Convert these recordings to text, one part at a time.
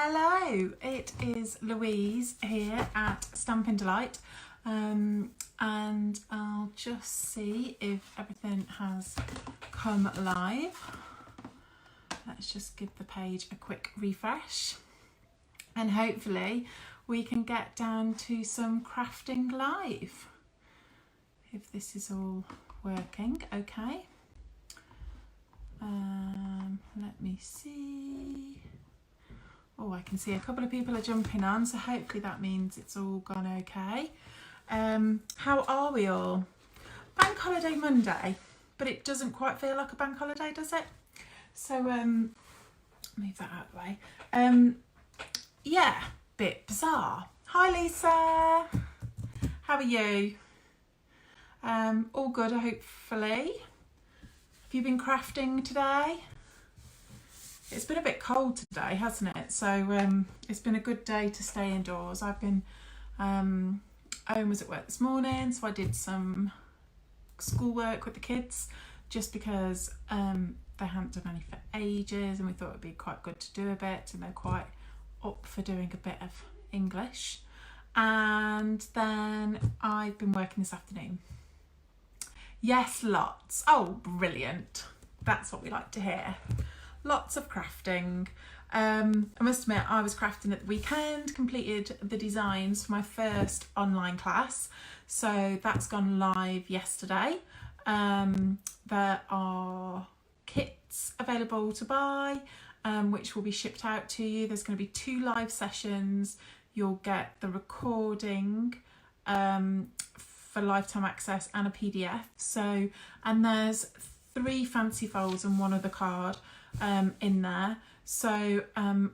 Hello, it is Louise here at Stampin Delight, and I'll just see if everything has come live. Let's just give the page a quick refresh and hopefully we can get down to some crafting live, if this is all working okay. Let me see. Oh, I can see a couple of people are jumping on, so hopefully that means it's all gone okay. How are we all? Bank holiday Monday, but it doesn't quite feel like a bank holiday, does it? So move that out of the way. Yeah, bit bizarre. Hi Lisa, how are you? All good, hopefully. Have you been crafting today? It's been a bit cold today, hasn't it? So it's been a good day to stay indoors. I've been, Owen was at work this morning, so I did some schoolwork with the kids just because they hadn't done any for ages and we thought it'd be quite good to do a bit, and they're quite up for doing a bit of English. And then I've been working this afternoon. Yes, lots. Oh, brilliant. That's what we like to hear. Lots of crafting. I must admit, I was crafting at the weekend, completed the designs for my first online class. So that's gone live yesterday. There are kits available to buy, which will be shipped out to you. There's going to be 2 live sessions. You'll get the recording for lifetime access and a PDF. So, and there's 3 fancy folds and 1 other card in there. So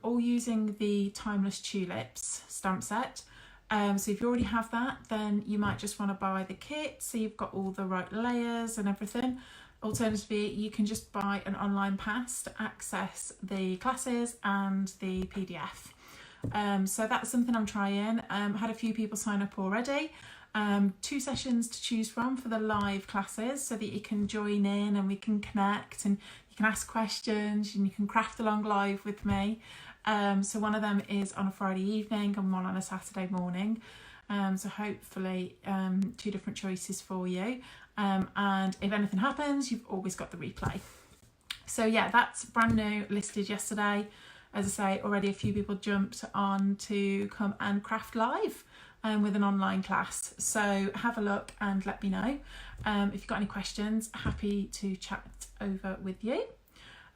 all using the Timeless Tulips stamp set. So if you already have that, then you might just want to buy the kit so you've got all the right layers and everything. Alternatively, you can just buy an online pass to access the classes and the PDF. So that's something I'm trying. Had a few people sign up already. 2 sessions to choose from for the live classes so that you can join in and we can connect and you can ask questions and you can craft along live with me. So one of them is on a Friday evening and one on a Saturday morning. So hopefully 2 different choices for you. And if anything happens, you've always got the replay. So yeah, that's brand new, listed yesterday. As I say, already a few people jumped on to come and craft live with an online class. So have a look and let me know. If you've got any questions, happy to chat over with you.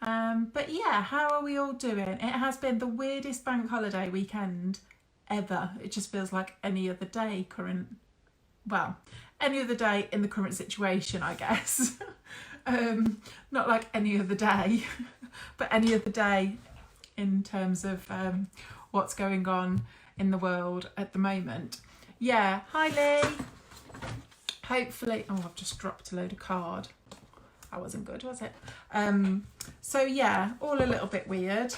But yeah, how are we all doing? It has been the weirdest bank holiday weekend ever. It just feels like any other day any other day in the current situation, I guess. Not like any other day, but any other day in terms of what's going on in the world at the moment. Yeah, hi Lee. Hopefully, oh, I've just dropped a load of card. That wasn't good, was it? So yeah, all a little bit weird.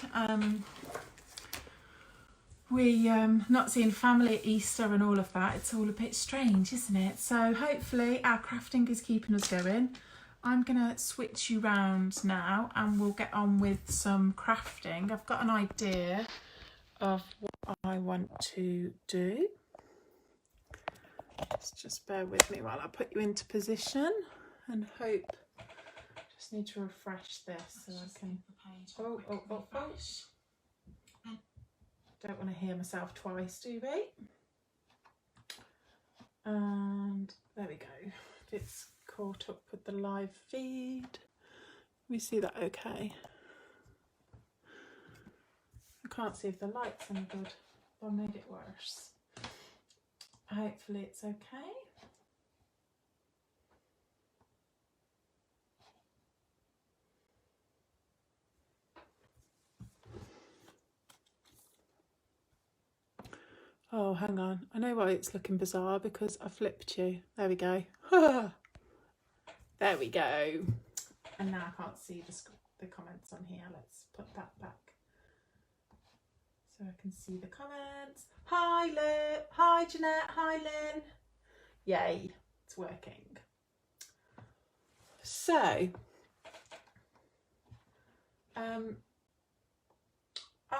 We not seeing family at Easter and all of that. It's all a bit strange, isn't it? So hopefully our crafting is keeping us going. I'm gonna switch you round now and we'll get on with some crafting. I've got an idea of what I want to do. Just bear with me while I put you into position and hope. Just need to refresh this so I can. Oh. Don't want to hear myself twice, do we? And there we go. It's caught up with the live feed. We see that okay. I can't see if the light's any good. I made it worse. Hopefully it's okay. Oh, hang on. I know why it's looking bizarre, because I flipped you. There we go. There we go. And now I can't see the comments on here. Let's put that back so I can see the comments. Hi, hi, Jeanette. Hi, Lynn. Yay, it's working. So,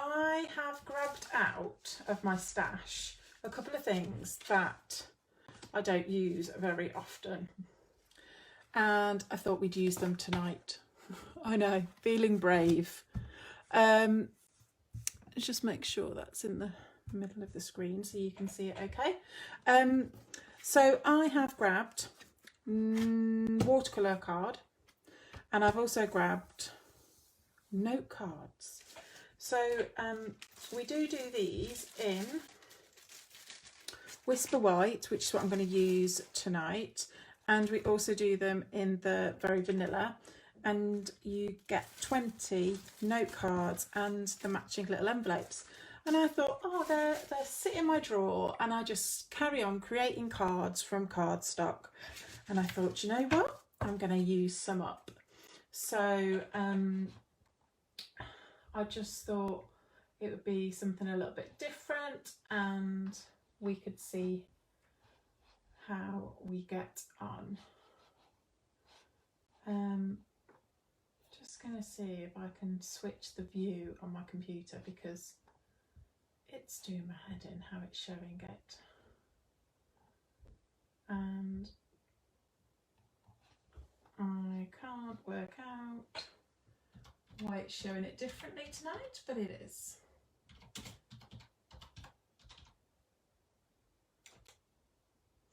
I have grabbed out of my stash a couple of things that I don't use very often, and I thought we'd use them tonight. I know, feeling brave. Just make sure that's in the middle of the screen so you can see it okay. So I have grabbed watercolour card, and I've also grabbed note cards. So we do these in Whisper White, which is what I'm going to use tonight, and we also do them in the Very Vanilla, and you get 20 note cards and the matching little envelopes. And I thought, oh, they're sit in my drawer, and I just carry on creating cards from cardstock. And I thought, you know what, I'm going to use some up. So I just thought it would be something a little bit different, and we could see how we get on. Just going to see if I can switch the view on my computer, because it's doing my head in how it's showing it. And I can't work out why it's showing it differently tonight, but it is.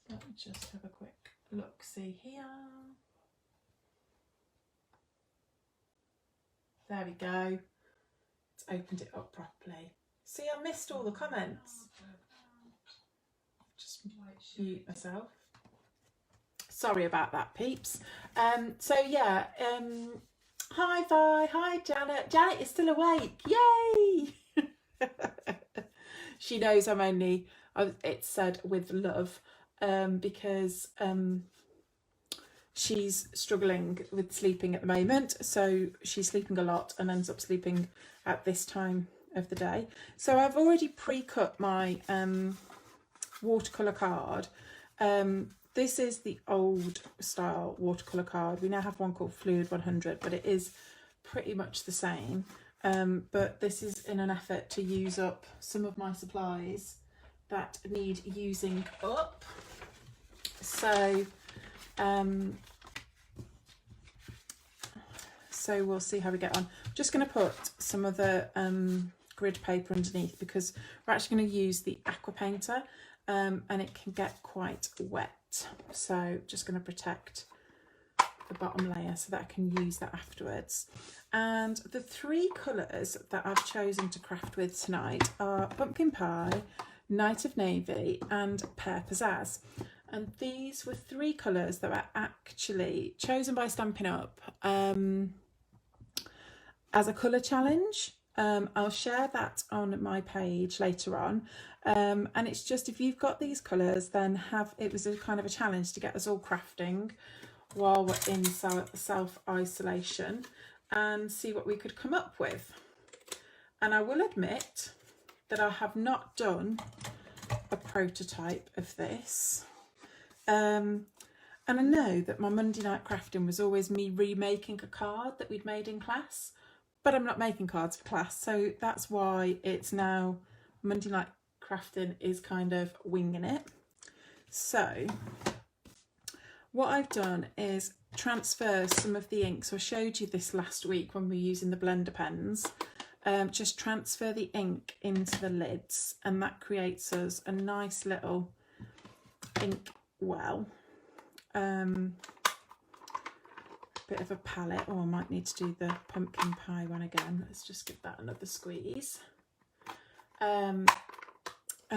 So let me just have a quick look, see here. There we go. It's opened it up properly. See, I missed all the comments. Just mute myself. Sorry about that, peeps. So yeah, hi Vi, hi Janet. Janet is still awake. Yay! She knows I'm only, it's said with love, because she's struggling with sleeping at the moment. So she's sleeping a lot and ends up sleeping at this time of the day. So I've already pre-cut my watercolour card. This is the old style watercolour card. We now have one called Fluid 100, but it is pretty much the same. But this is in an effort to use up some of my supplies that need using up. So so we'll see how we get on. I'm just going to put some of the grid paper underneath, because we're actually going to use the aqua painter, and it can get quite wet. So just going to protect the bottom layer so that I can use that afterwards. And the three colours that I've chosen to craft with tonight are Pumpkin Pie, Night of Navy and Pear Pizzazz. And these were three colours that were actually chosen by Stampin Up as a colour challenge. I'll share that on my page later on. And it's just, if you've got these colours, then it was a kind of a challenge to get us all crafting while we're in self-isolation, and see what we could come up with. And I will admit that I have not done a prototype of this. And I know that my Monday night crafting was always me remaking a card that we'd made in class, but I'm not making cards for class, so that's why it's now Monday night crafting is kind of winging it. So what I've done is transfer some of the ink. So I showed you this last week when we were using the blender pens. Just transfer the ink into the lids, and that creates us a nice little ink well. Bit of a palette. Oh, I might need to do the pumpkin pie one again. Let's just give that another squeeze. And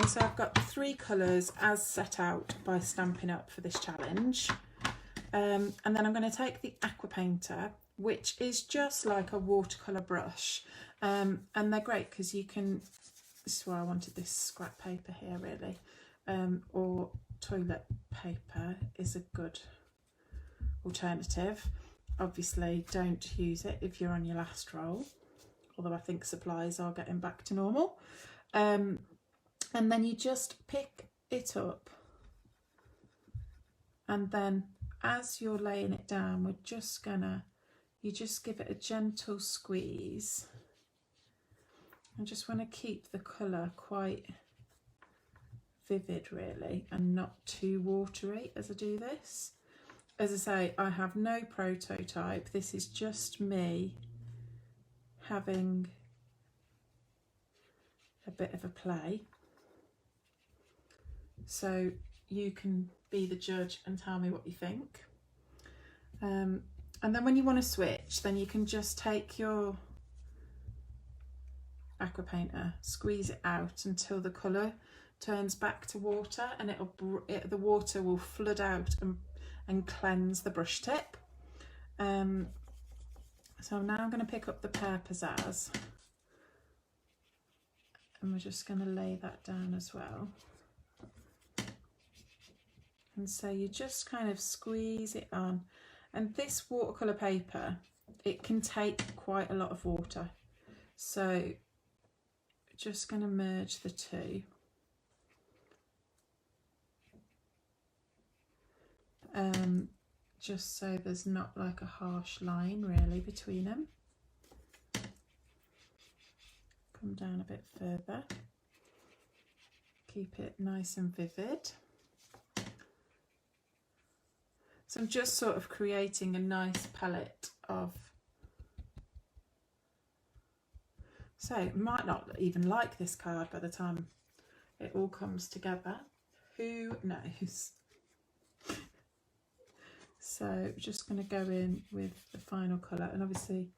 so I've got the three colours as set out by Stampin' Up for this challenge. And then I'm going to take the aqua painter, which is just like a watercolour brush. And they're great because you can, this is why I wanted this scrap paper here really, or toilet paper is a good alternative. Obviously don't use it if you're on your last roll, although I think supplies are getting back to normal. And then you just pick it up, and then as you're laying it down, you just give it a gentle squeeze, I just want to keep the colour quite vivid really, and not too watery as I do this. As I say, I have no prototype. This is just me having a bit of a play. So you can be the judge and tell me what you think. And then when you want to switch, then you can just take your aqua painter, squeeze it out until the colour turns back to water, and the water will flood out and cleanse the brush tip. So now I'm going to pick up the Pear Pizzazz, and we're just going to lay that down as well. And so you just kind of squeeze it on, and this watercolour paper, it can take quite a lot of water, so just going to merge the two. Just so there's not like a harsh line really between them. Come down a bit further. Keep it nice and vivid. So I'm just sort of creating a nice palette of, so you might not even like this card by the time it all comes together. Who knows? So just going to go in with the final colour, and obviously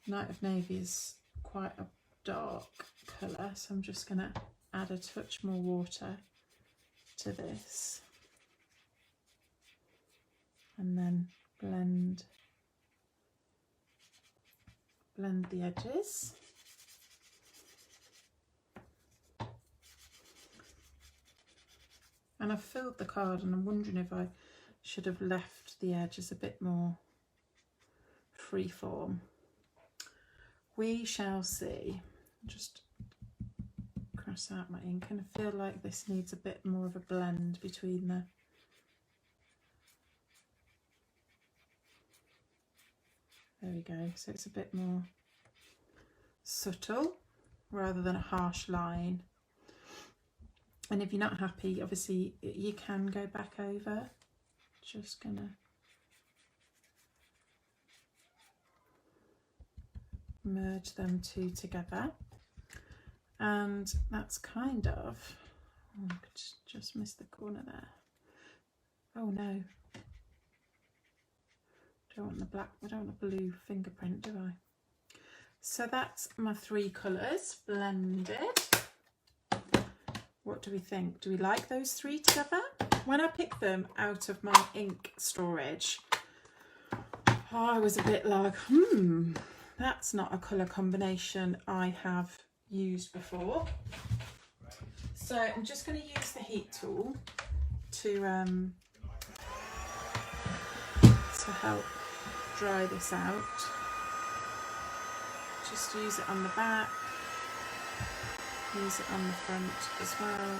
Night of Navy is quite a dark colour, so I'm just going to add a touch more water to this, and then blend the edges. And I've filled the card, and I'm wondering if I should have left the edges a bit more freeform. We shall see. Just cross out my ink, and I feel like this needs a bit more of a blend between the there we go, so it's a bit more subtle rather than a harsh line. And if you're not happy, obviously you can go back over. Just gonna merge them two together, and that's kind of, oh, I could just miss the corner there. Oh no, don't want the black, I don't want the blue fingerprint, do I? So that's my three colours blended. What do we think? Do we like those three together? When I picked them out of my ink storage, I was a bit like, that's not a colour combination I have used before. So I'm just going to use the heat tool to help dry this out. Just use it on the back, use it on the front as well.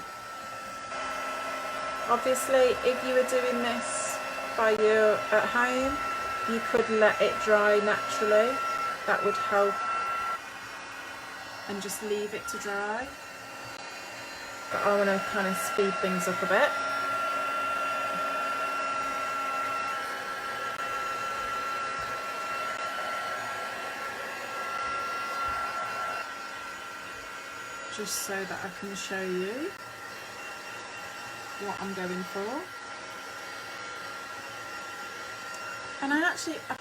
Obviously, if you were doing this by you at home, you could let it dry naturally. That would help, and just leave it to dry. But I want to kind of speed things up a bit. Just so that I can show you what I'm going for. And I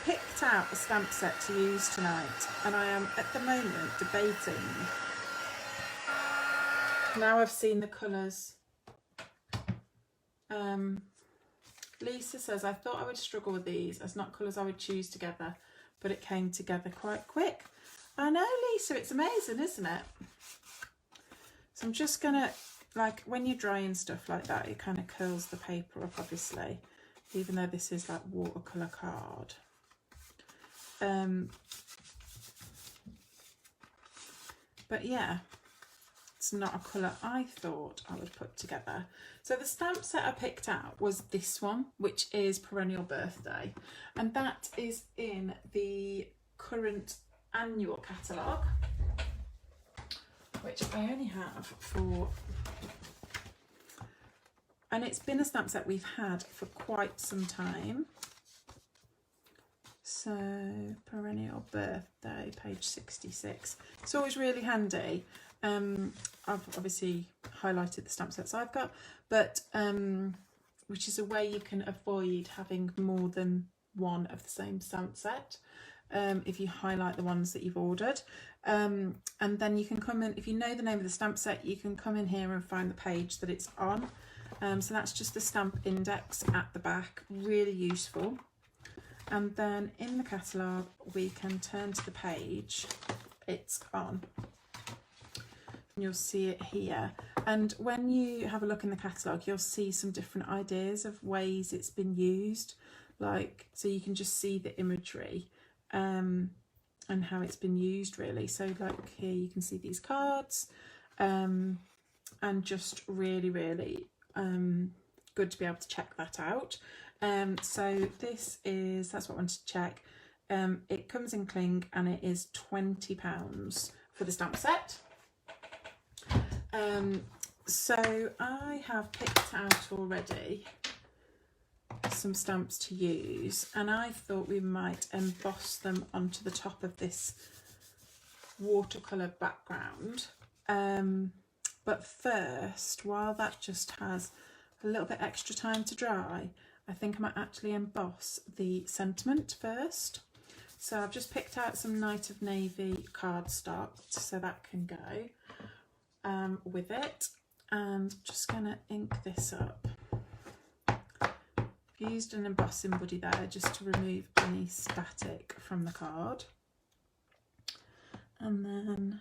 picked out a stamp set to use tonight, and I am at the moment debating. Now I've seen the colours. Lisa says, I thought I would struggle with these as not colours I would choose together, but it came together quite quick. I know, Lisa, it's amazing, isn't it? So I'm just gonna, like, when you're drying stuff like that, it kind of curls the paper up, obviously, even though this is like watercolour card. But yeah, it's not a colour I thought I would put together. So the stamp set I picked out was this one, which is Perennial Birthday, and that is in the current annual catalogue. which I only have for, and it's been a stamp set we've had for quite some time. So Perennial Birthday, page 66. It's always really handy. I've obviously highlighted the stamp sets I've got, but which is a way you can avoid having more than one of the same stamp set if you highlight the ones that you've ordered. And then you can come in, if you know the name of the stamp set, you can come in here and find the page that it's on. So that's just the stamp index at the back, really useful. And then in the catalogue we can turn to the page it's on. You'll see it here, and when you have a look in the catalogue you'll see some different ideas of ways it's been used, like, so you can just see the imagery and how it's been used really. So like here you can see these cards, and just really good to be able to check that out. So that's what I wanted to check. It comes in cling and it is £20 for the stamp set. So I have picked out already some stamps to use, and I thought we might emboss them onto the top of this watercolour background. But first, while that just has a little bit extra time to dry, I think I might actually emboss the sentiment first. So I've just picked out some Night of Navy cardstock, so that can go with it, and just gonna ink this up. I've used an embossing buddy there just to remove any static from the card, and then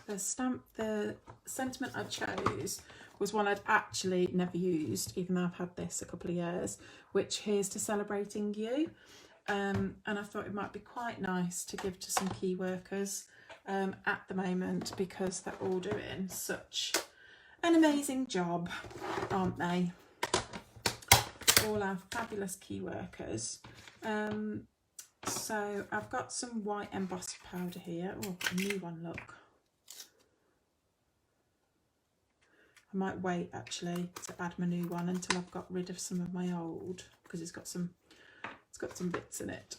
the sentiment I chose was one I'd actually never used, even though I've had this a couple of years, which Here's to Celebrating You. And I thought it might be quite nice to give to some key workers at the moment, because they're all doing such an amazing job, aren't they? All our fabulous key workers. So I've got some white embossing powder here. Oh, a new one, look. I might wait actually to add my new one until I've got rid of some of my old, because it's got some bits in it.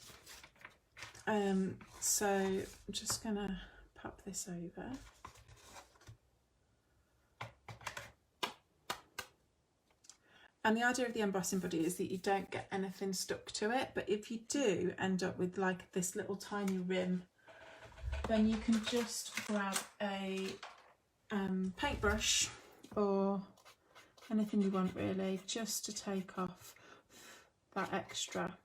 So I'm just gonna pop this over. And the idea of the embossing buddy is that you don't get anything stuck to it, but if you do end up with like this little tiny rim, then you can just grab a paintbrush or anything you want really, just to take off that extra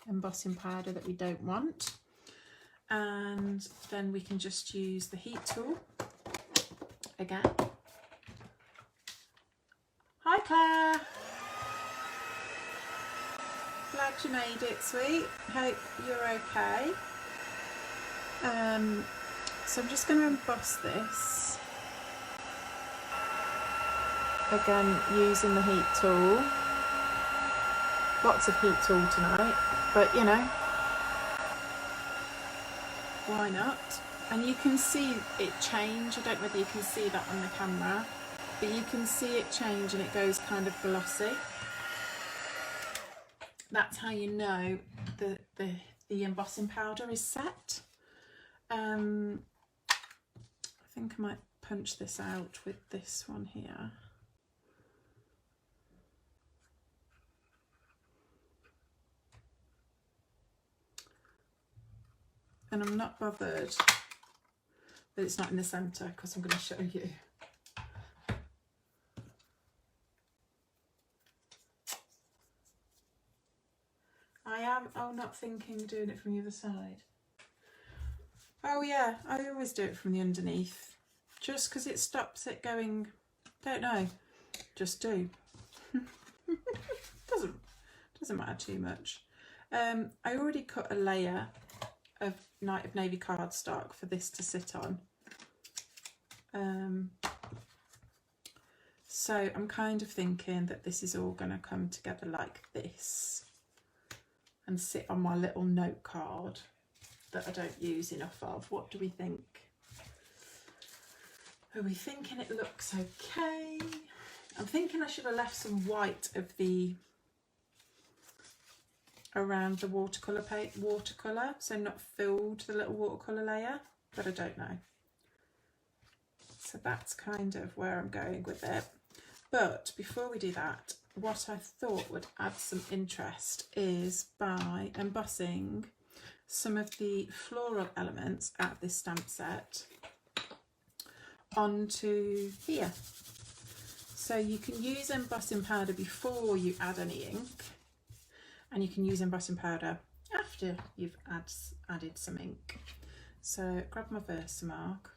embossing powder that we don't want. And then we can just use the heat tool again. Hi Claire! Glad you made it, sweet. Hope you're okay. So I'm just going to emboss this. Again, using the heat tool. Lots of heat tool tonight, but you know, why not? And you can see it change. I don't know whether you can see that on the camera, but you can see it change and it goes kind of glossy. That's how you know the embossing powder is set. I think I might punch this out with this one here. And I'm not bothered that it's not in the centre, because I'm going to show you. I am, not thinking doing it from the other side. Oh yeah, I always do it from the underneath, just because it stops it going, don't know, just do. doesn't matter too much. I already cut a layer of Night of Navy cardstock for this to sit on. So I'm kind of thinking that this is all going to come together like this and sit on my little note card that I don't use enough of. What do we think? Are we thinking it looks okay? I'm thinking I should have left some white of the around the watercolour, so not filled the little watercolour layer, but I don't know. So that's kind of where I'm going with it. But before we do that, what I thought would add some interest is by embossing some of the floral elements out of this stamp set onto here. So you can use embossing powder before you add any ink, and you can use embossing powder after you've added some ink. So grab my Versamark.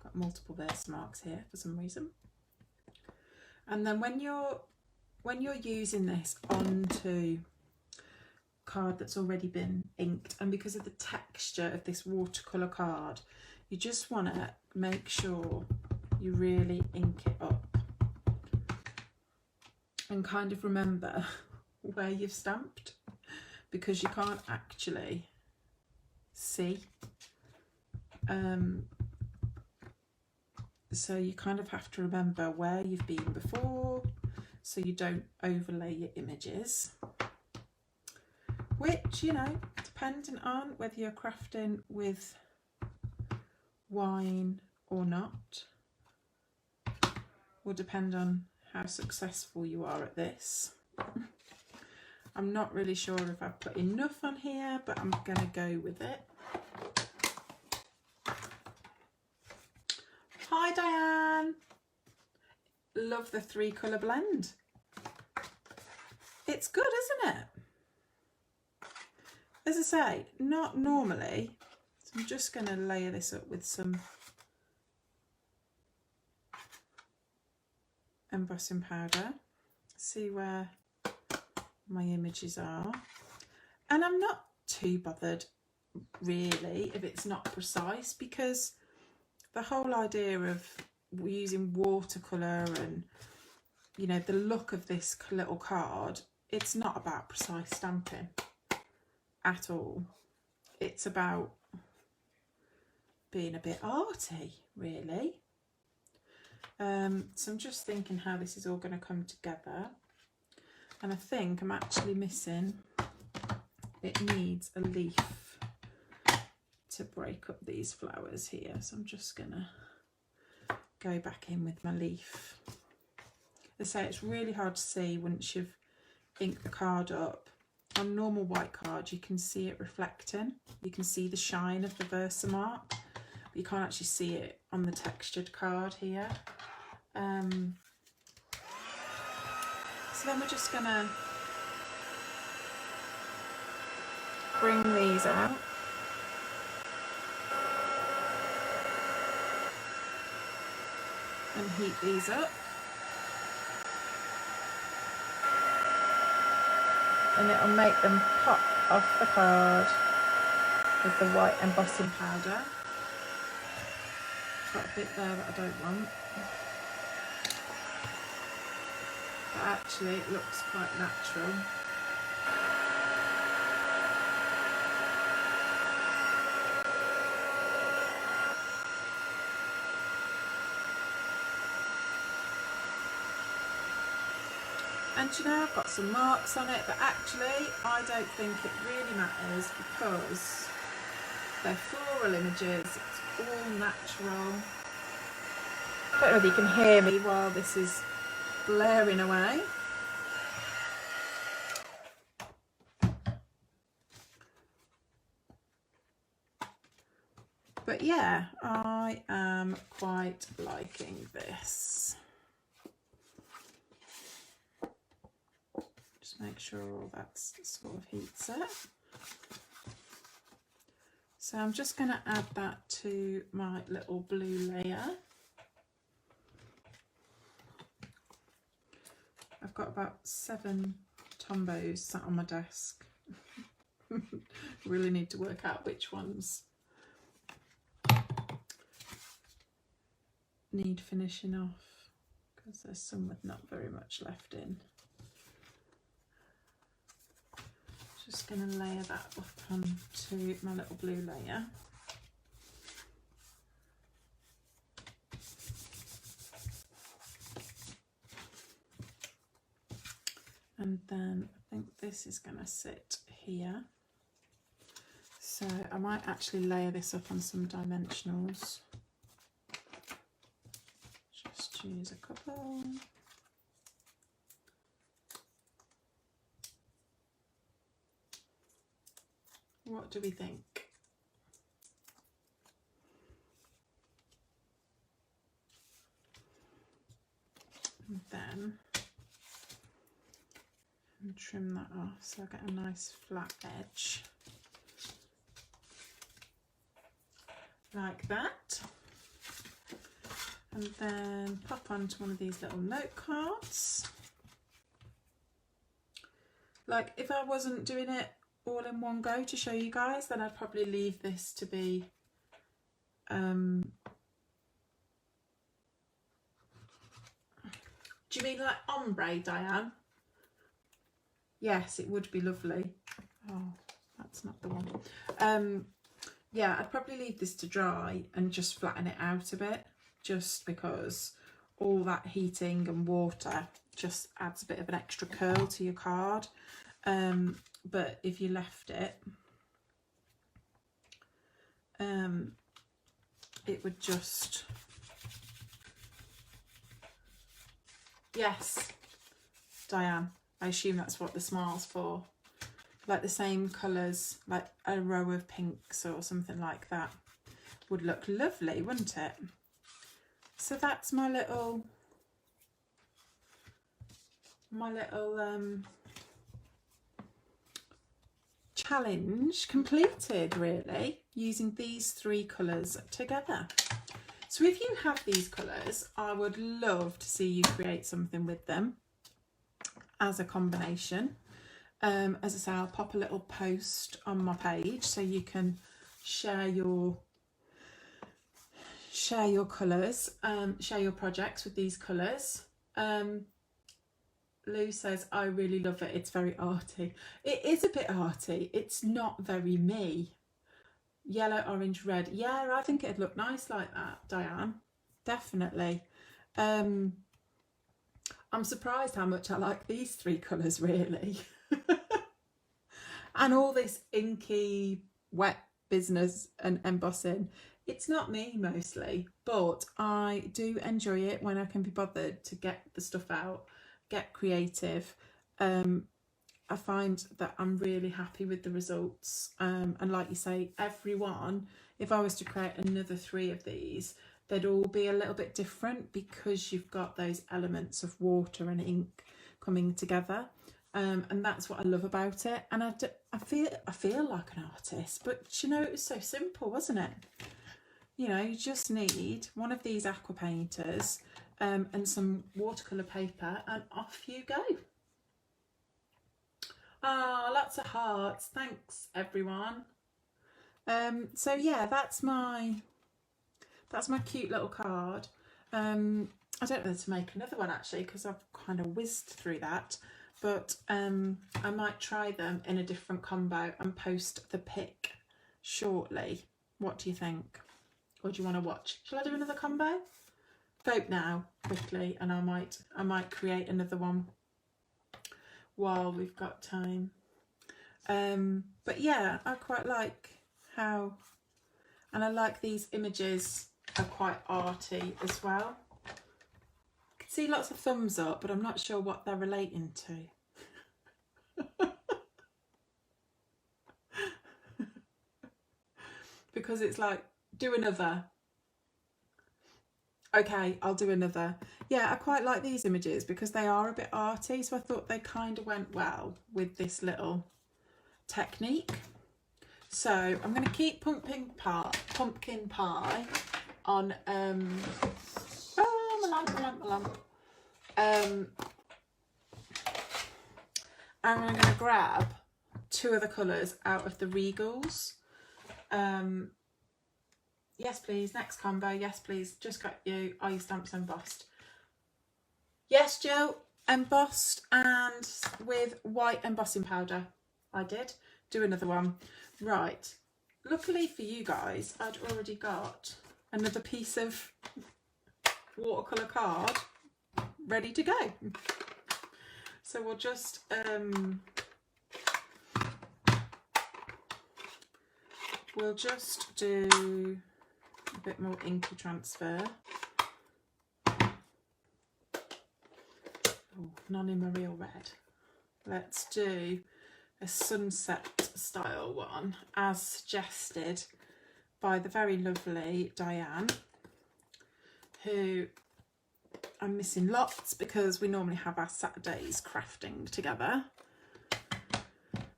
Got multiple Versamarks here for some reason. And then when you're using this onto card that's already been inked, and because of the texture of this watercolour card, you just want to make sure you really ink it up and kind of remember where you've stamped, because you can't actually see. So you kind of have to remember where you've been before so you don't overlay your images, which, you know, depending on whether you're crafting with wine or not, will depend on how successful you are at this. I'm not really sure if I've put enough on here, but I'm gonna go with it. Hi Diane, love the 3-colour blend. It's good, isn't it? As I say, not normally, so I'm just going to layer this up with some embossing powder, see where my images are. And I'm not too bothered really if it's not precise, because the whole idea of using watercolour and, you know, the look of this little card, it's not about precise stamping at all. It's about being a bit arty, really. So I'm just thinking how this is all going to come together, and I think I'm actually missing, it needs a leaf to break up these flowers here, so I'm just gonna go back in with my leaf. As I say, it's really hard to see once you've inked the card up. On normal white card you can see it reflecting, you can see the shine of the Versamark, but you can't actually see it on the textured card here. So then we're just gonna bring these out. And heat these up. And it'll make them pop off the card with the white embossing powder. Got a bit there that I don't want. But actually it looks quite natural. And you know, I've got some marks on it, but actually I don't think it really matters because they're floral images, it's all natural. I don't know if you can hear me while this is blaring away. But yeah, I am quite liking this. Just make sure all that's sort of heats it. So I'm just going to add that to my little blue layer. I've got about 7 Tombos sat on my desk. Really need to work out which ones need finishing off, because there's some with not very much left in. Just going to layer that up onto my little blue layer. And then I think this is going to sit here. So I might actually layer this up on some dimensionals. Just choose a couple. What do we think? And then trim that off so I get a nice flat edge. Like that. And then pop onto one of these little note cards. Like if I wasn't doing it all in one go to show you guys, then I'd probably leave this to be do you mean like ombre, Diane? Yes, it would be lovely. Oh, that's not the one. Yeah, I'd probably leave this to dry and just flatten it out a bit, just because all that heating and water just adds a bit of an extra curl to your card. But if you left it, it would just, yes, Diane, I assume that's what the smile's for. Like the same colours, like a row of pinks or something like that would look lovely, wouldn't it? So that's my little challenge completed, really, using these three colours together. So if you have these colours, I would love to see you create something with them as a combination. As I say, I'll pop a little post on my page so you can share your colours, share your projects with these colours. Lou says, I really love it. It's very arty. It is a bit arty. It's not very me. Yellow, orange, red. Yeah, I think it'd look nice like that, Diane. Definitely. I'm surprised how much I like these three colours, really. And all this inky, wet business and embossing. It's not me mostly, but I do enjoy it when I can be bothered to get the stuff out, get creative. I find that I'm really happy with the results. And like you say, everyone, if I was to create another 3 of these, they'd all be a little bit different because you've got those elements of water and ink coming together. And that's what I love about it. And I feel like an artist, but you know, it was so simple, wasn't it? You know, you just need one of these aqua painters and some watercolour paper, and off you go. Ah, lots of hearts. Thanks, everyone. So yeah, that's my cute little card. I don't know whether to make another one actually, because I've kind of whizzed through that. But I might try them in a different combo and post the pic shortly. What do you think? Or do you want to watch? Shall I do another combo? Vote now, quickly, and I might create another one while we've got time. But yeah, I quite like how, and I like these images are quite arty as well. See lots of thumbs up, but I'm not sure what they're relating to. Because it's like, do another. Okay, I'll do another. Yeah, I quite like these images because they are a bit arty, so I thought they kind of went well with this little technique. So I'm going to keep pumpkin pie on my lamp. And I'm going to grab 2 other colours out of the Regals. Yes, please. Next combo. Yes, please. Just got you. Are your stamps embossed? Yes, Jill. Embossed and with white embossing powder. I did. Do another one. Right. Luckily for you guys, I'd already got another piece of watercolour card ready to go. So we'll just do a bit more inky transfer. Oh, none in my real red. Let's do a sunset style one as suggested by the very lovely Diane, who I'm missing lots because we normally have our Saturdays crafting together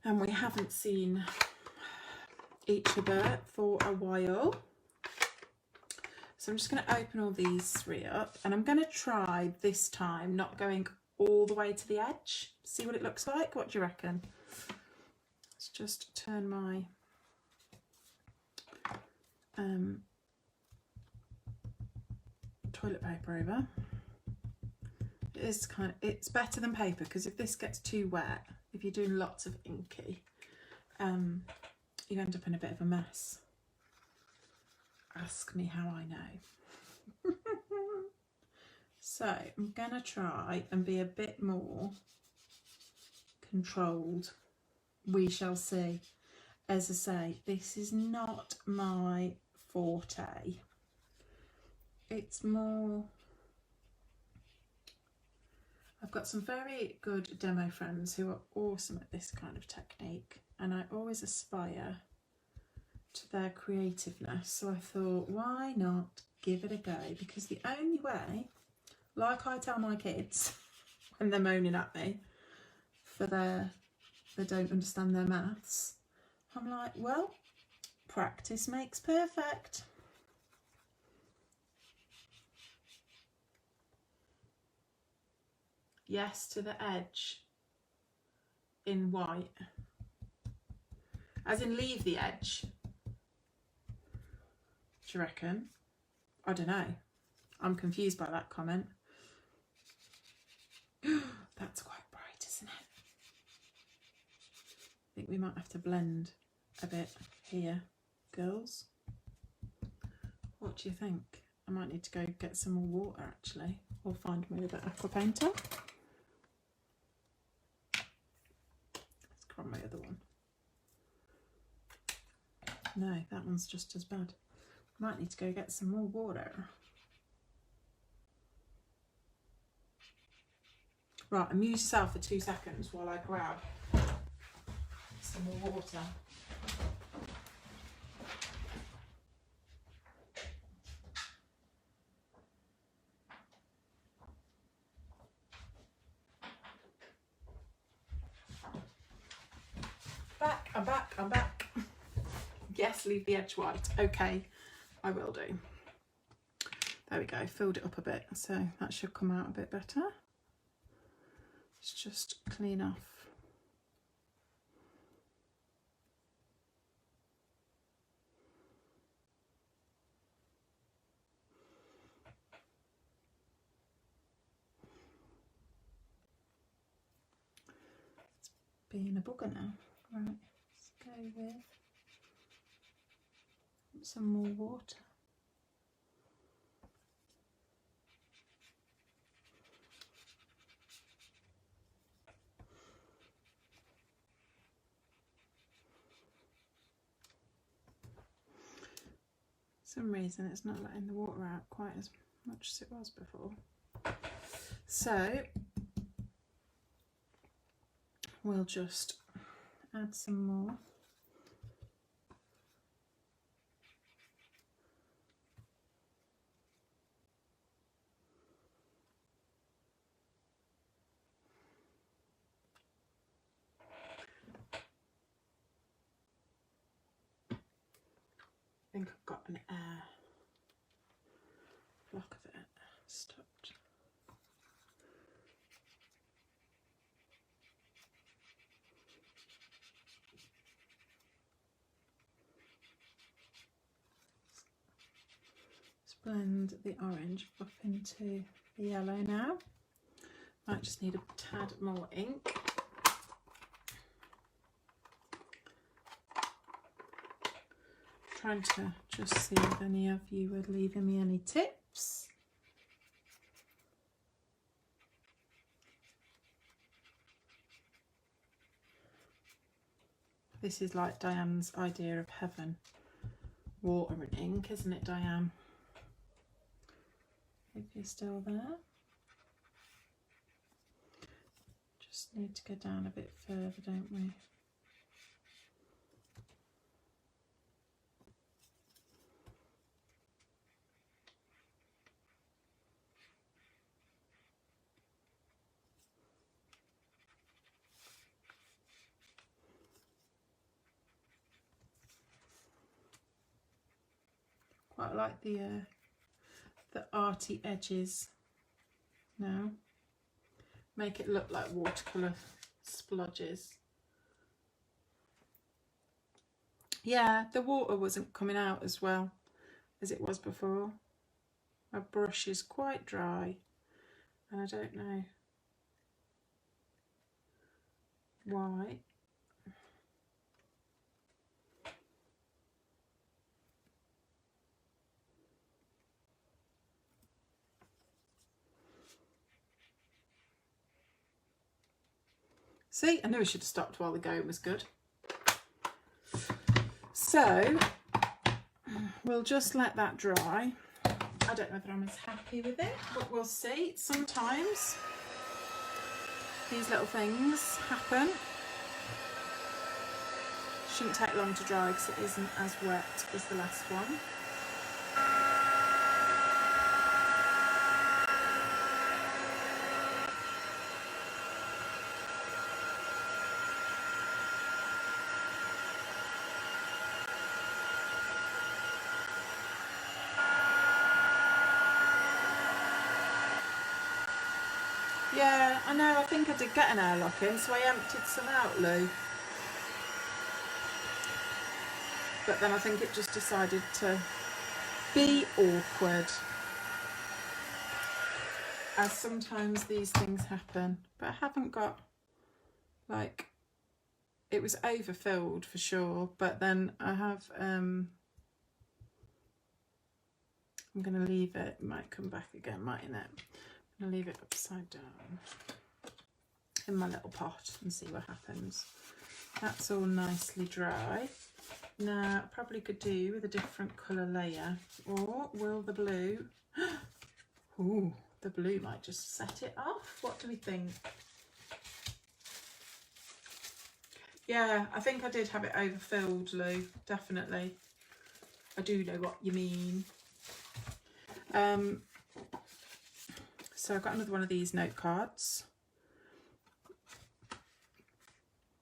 and we haven't seen each other for a while. So I'm just going to open all these three up and I'm going to try this time not going all the way to the edge. See what it looks like. What do you reckon? Let's just turn my toilet paper over. It's better than paper because if this gets too wet, if you're doing lots of inky, you end up in a bit of a mess. Ask me how I know. So I'm gonna try and be a bit more controlled. We shall see. As I say, this is not my forte. It's more, I've got some very good demo friends who are awesome at this kind of technique and I always aspire to their creativeness. So I thought, why not give it a go? Because the only way, like I tell my kids when they're moaning at me for they don't understand their maths, I'm like, well, practice makes perfect. Yes to the edge in white. As in leave the edge. Do you reckon? I don't know. I'm confused by that comment. That's quite bright, isn't it? I think we might have to blend a bit here, girls. What do you think? I might need to go get some more water actually, or find my other aqua painter. Let's grab my other one. No, that one's just as bad. Might need to go get some more water. Right, amuse yourself for 2 seconds while I grab some more water. I'm back. Yes, leave the edge white. Okay, I will do. There we go, filled it up a bit, so that should come out a bit better. Let's just clean off. It's being a bugger now. Right, let's go with some more water. For some reason it's not letting the water out quite as much as it was before. So we'll just add some more. I think I've got an air block of it stopped. Let's blend the orange up into the yellow now. Might just need a tad more ink. trying to just see if any of you were leaving me any tips. This is like Diane's idea of heaven. Water and ink, isn't it, Diane? If you're still there. Just need to go down a bit further, don't we? Quite like the arty edges now. Make it look like watercolour splodges. Yeah, the water wasn't coming out as well as it was before. My brush is quite dry and I don't know why. See, I knew I should have stopped while the going was good. So we'll just let that dry. I don't know whether I'm as happy with it, but we'll see. Sometimes these little things happen. Shouldn't take long to dry because it isn't as wet as the last one. Yeah, I know, I think I did get an airlock in, so I emptied some out, Lou. But then I think it just decided to be awkward. As sometimes these things happen. But I haven't got, like, it was overfilled for sure, but then I have, I'm going to leave it, might come back again, mightn't it? I'm going to leave it upside down in my little pot and see what happens. That's all nicely dry. Now, I probably could do with a different colour layer, or will the blue, ooh, the blue might just set it off. What do we think? Yeah, I think I did have it overfilled, Lou, definitely. I do know what you mean. So I've got another one of these note cards.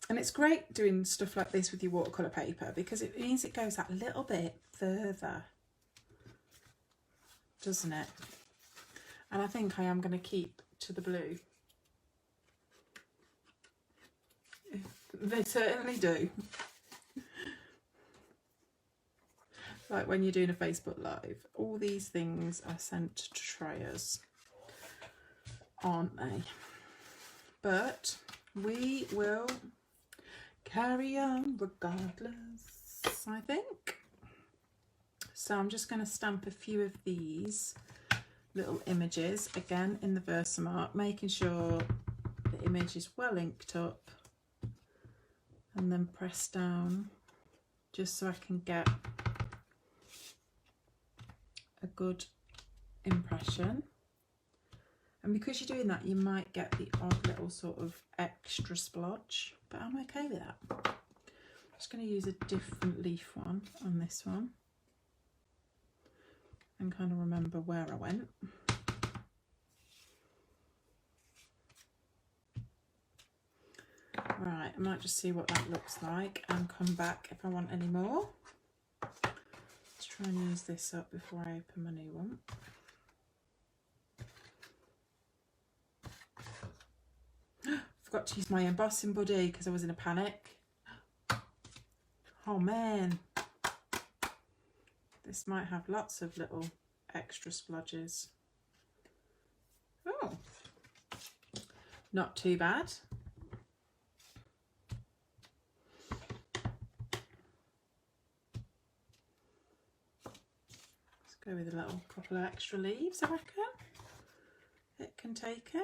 And it's great doing stuff like this with your watercolour paper because it means it goes that little bit further, doesn't it? And I think I am going to keep to the blue. They certainly do. Like when you're doing a Facebook Live, all these things are sent to triers, aren't they? But we will carry on regardless, I think. So I'm just going to stamp a few of these little images, again in the Versamark, making sure the image is well inked up, and then press down just so I can get a good impression. And because you're doing that, you might get the odd little sort of extra splodge, but I'm okay with that. I'm just going to use a different leaf one on this one and kind of remember where I went. Right, I might just see what that looks like and come back if I want any more. Let's try and use this up before I open my new one. Forgot to use my embossing buddy because I was in a panic. Oh man, this might have lots of little extra splodges. Oh, not too bad. Go with a little couple of extra leaves, I reckon. It can take it.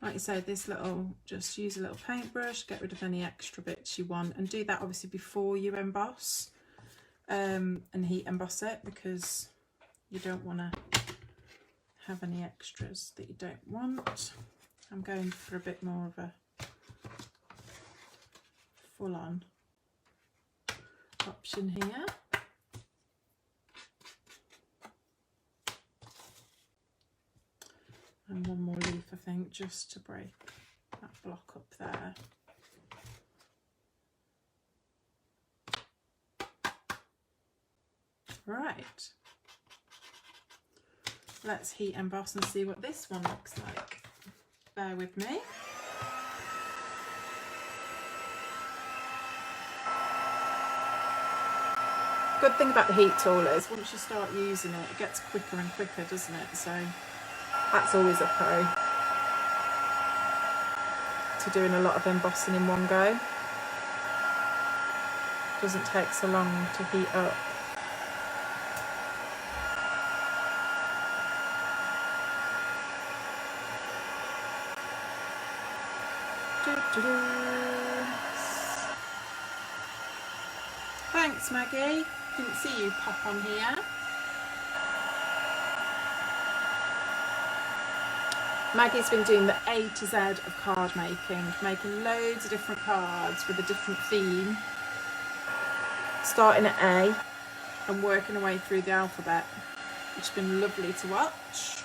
Like I said, this little, just use a little paintbrush, get rid of any extra bits you want, and do that obviously before you emboss and heat emboss it, because you don't want to have any extras that you don't want. I'm going for a bit more of a full-on option here. And one more leaf, I think, just to break that block up there. Right. Let's heat emboss and see what this one looks like. Bear with me. Good thing about the heat tool is once you start using it, it gets quicker and quicker, doesn't it? So that's always a pro to doing a lot of embossing in one go. Doesn't take so long to heat up. Thanks, Maggie. Didn't see you pop on here. Maggie's been doing the A to Z of card making loads of different cards with a different theme, starting at A and working her way through the alphabet, which has been lovely to watch.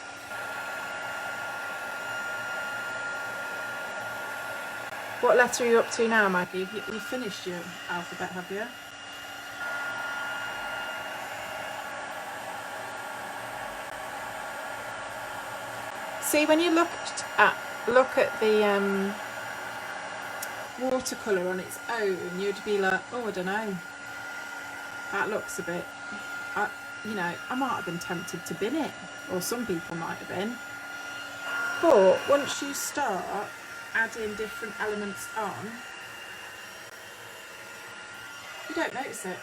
What letter are you up to now, Maggie? You've finished your alphabet, have you? See, when you look at the watercolour on its own, you'd be like, oh, I don't know, that looks a bit, you know, I might have been tempted to bin it, or some people might have been. But once you start adding different elements on, you don't notice it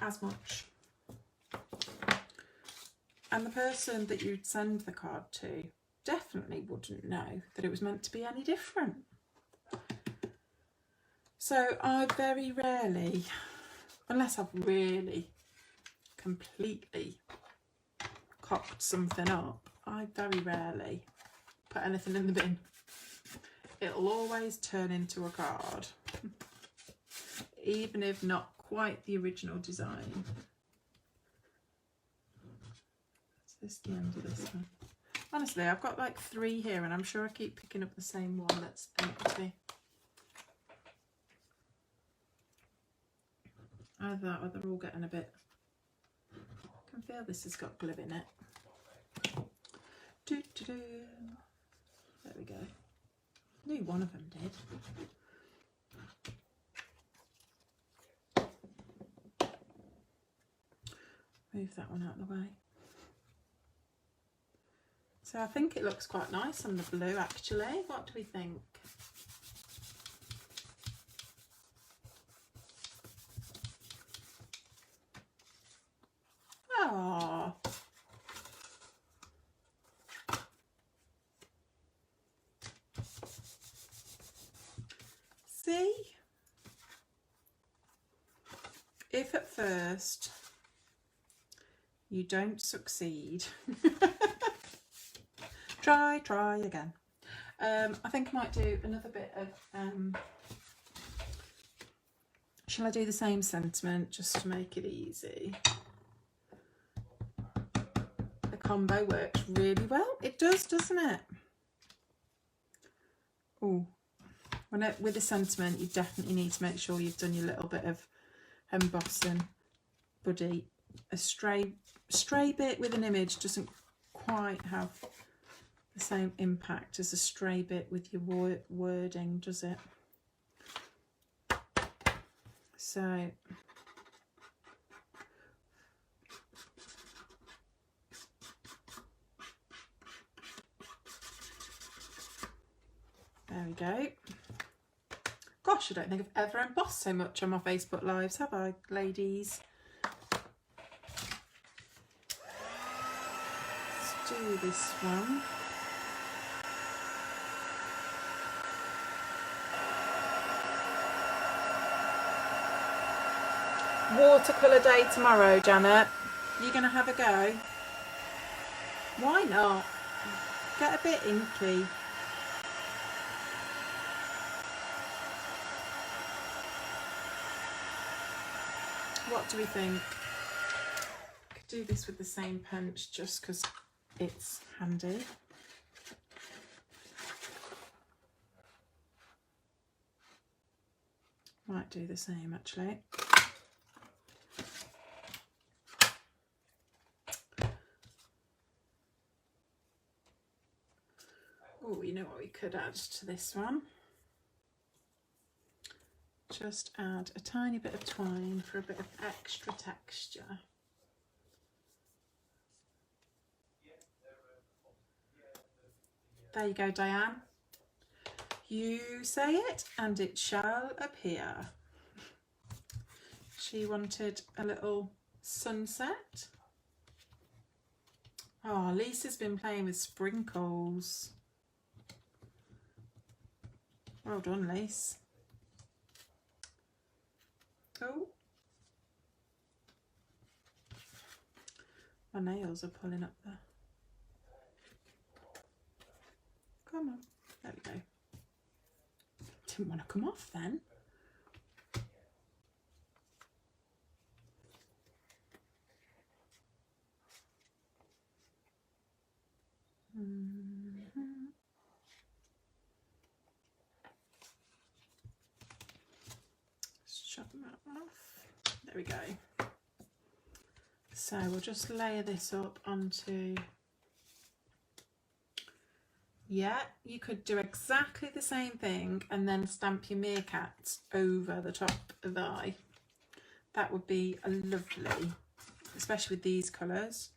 as much. And the person that you'd send the card to definitely wouldn't know that it was meant to be any different. So I very rarely, unless I've really completely cocked something up, I very rarely put anything in the bin. It'll always turn into a card, even if not quite the original design. Is this the end of this one? Honestly, I've got like 3 here and I'm sure I keep picking up the same one that's empty. Either that or they're all getting a bit, I can feel this has got glue in it. There we go. I knew one of them did. Move that one out of the way. So I think it looks quite nice on the blue actually. What do we think? Oh. See? If at first you don't succeed, try again. I think I might do another bit of, shall I do the same sentiment just to make it easy? The combo works really well. It does, doesn't it? Oh, with the sentiment, you definitely need to make sure you've done your little bit of embossing. Buddy, a stray bit with an image doesn't quite have the same impact as a stray bit with your wording, does it? So There we go. Gosh, I don't think I've ever embossed so much on my Facebook Lives, have I, ladies? Let's do this one. Watercolour day tomorrow, Janet. You going to have a go? Why not? Get a bit inky. What do we think? Could do this with the same punch just because it's handy. Might do the same actually. Oh, you know what we could add to this one? Just add a tiny bit of twine for a bit of extra texture. There you go, Diane. You say it and it shall appear. She wanted a little sunset. Oh, Lisa's been playing with sprinkles. Well done, Lise. Oh, my nails are pulling up there. Come on, there we go. Didn't want to come off then. Shut that off. There we go. So we'll just layer this up onto. Yeah, you could do exactly the same thing and then stamp your meerkats over the top of the eye. That would be a lovely, especially with these colours.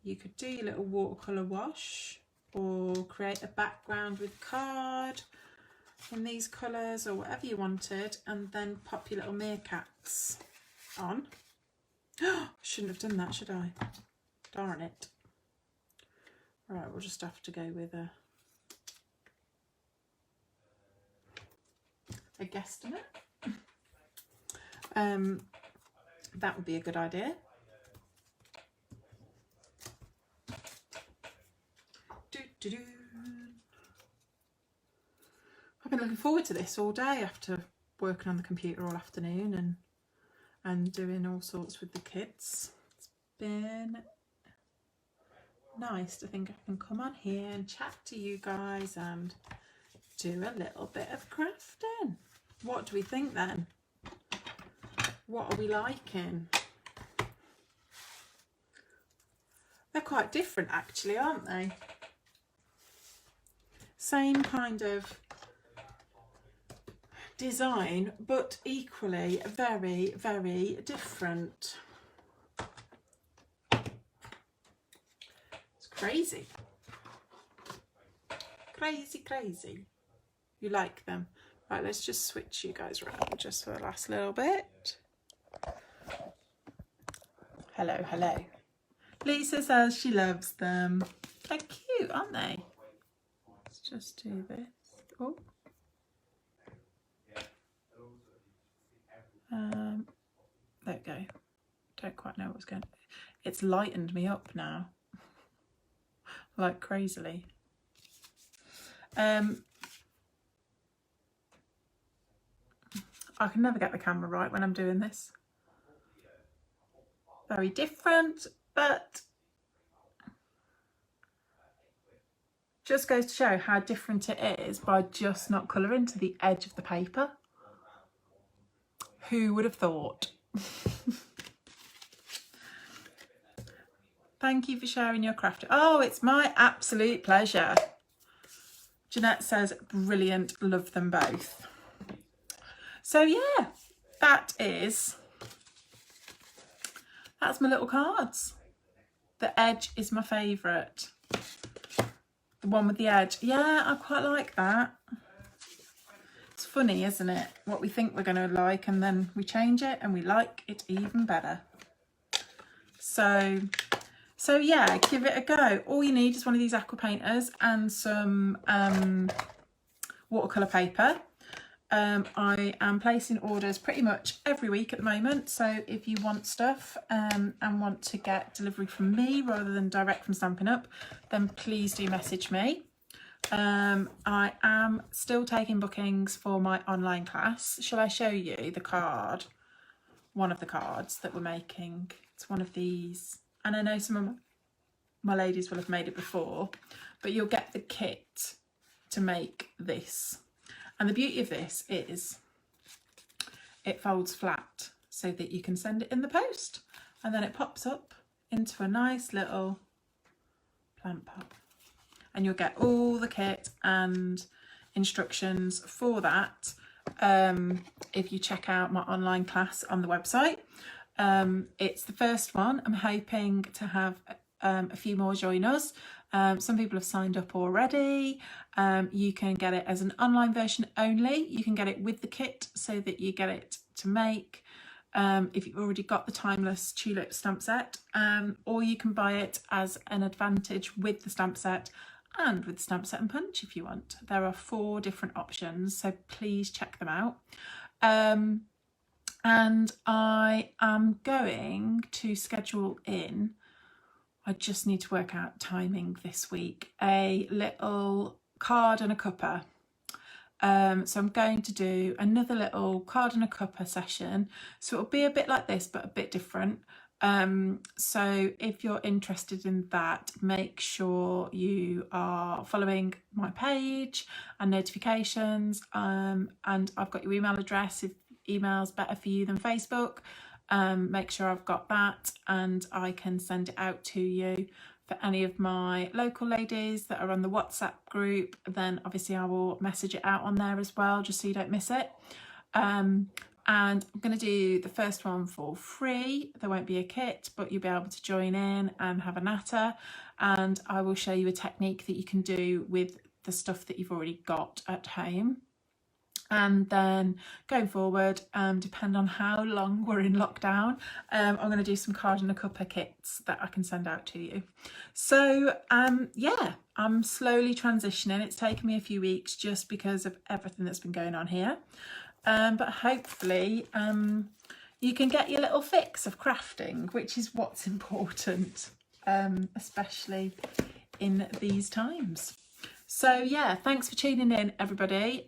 You could do your little watercolour wash or create a background with card in these colours or whatever you wanted, and then pop your little meerkats on. I shouldn't have done that, should I? Darn it. Right, we'll just have to go with a guesstimate. That would be a good idea. I've been looking forward to this all day after working on the computer all afternoon and doing all sorts with the kids. It's been nice to think I can come on here and chat to you guys and do a little bit of crafting. What do we think then? What are we liking? They're quite different actually, aren't they? Same kind of design, but equally very, very different. It's crazy. Crazy, crazy. You like them? Right, let's just switch you guys around just for the last little bit. Hello, hello. Lisa says she loves them. They're cute, aren't they? Let's just do this. Oh. There we go. Don't quite know what's going on. It's lightened me up now. Like crazily. I can never get the camera right when I'm doing this. Very different, but just goes to show how different it is by just not colouring to the edge of the paper. Who would have thought? Thank you for sharing your craft. Oh, it's my absolute pleasure. Jeanette says, brilliant, love them both. So yeah, that's my little cards. The edge is my favourite. The one with the edge. Yeah, I quite like that. funny, isn't it? What we think we're going to like, and then we change it and we like it even better. So yeah, give it a go. All you need is one of these aqua painters and some watercolour paper. I am placing orders pretty much every week at the moment, so if you want stuff and want to get delivery from me rather than direct from Stampin Up, then please do message me. I am still taking bookings for my online class. Shall I show you the card? One of the cards that we're making. It's one of these, and I know some of my ladies will have made it before, but you'll get the kit to make this. And the beauty of this is it folds flat so that you can send it in the post, and then it pops up into a nice little plant pot, and you'll get all the kit and instructions for that if you check out my online class on the website. It's the first one. I'm hoping to have a few more join us. Some people have signed up already. You can get it as an online version only. You can get it with the kit so that you get it to make if you've already got the Timeless Tulip stamp set, or you can buy it as an advantage with the stamp set and with the stamp set and punch if you want. There are 4 different options, so please check them out. And I am going to schedule in, I just need to work out timing this week, a little card and a cuppa. So I'm going to do another little card and a cuppa session. So it'll be a bit like this, but a bit different. So if you're interested in that, make sure you are following my page and notifications. And I've got your email address if email's better for you than Facebook. Make sure I've got that, and I can send it out to you. For any of my local ladies that are on the WhatsApp group, then obviously I will message it out on there as well, just so you don't miss it. And I'm going to do the first one for free. There won't be a kit, but you'll be able to join in and have a natter, and I will show you a technique that you can do with the stuff that you've already got at home. And then going forward, depend on how long we're in lockdown, I'm going to do some card and a cuppa kits that I can send out to you. So yeah, I'm slowly transitioning. It's taken me a few weeks just because of everything that's been going on here, but hopefully you can get your little fix of crafting, which is what's important, especially in these times. So yeah, thanks for tuning in, everybody.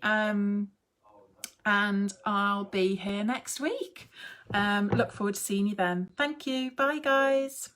And I'll be here next week. Look forward to seeing you then. Thank you. Bye, guys.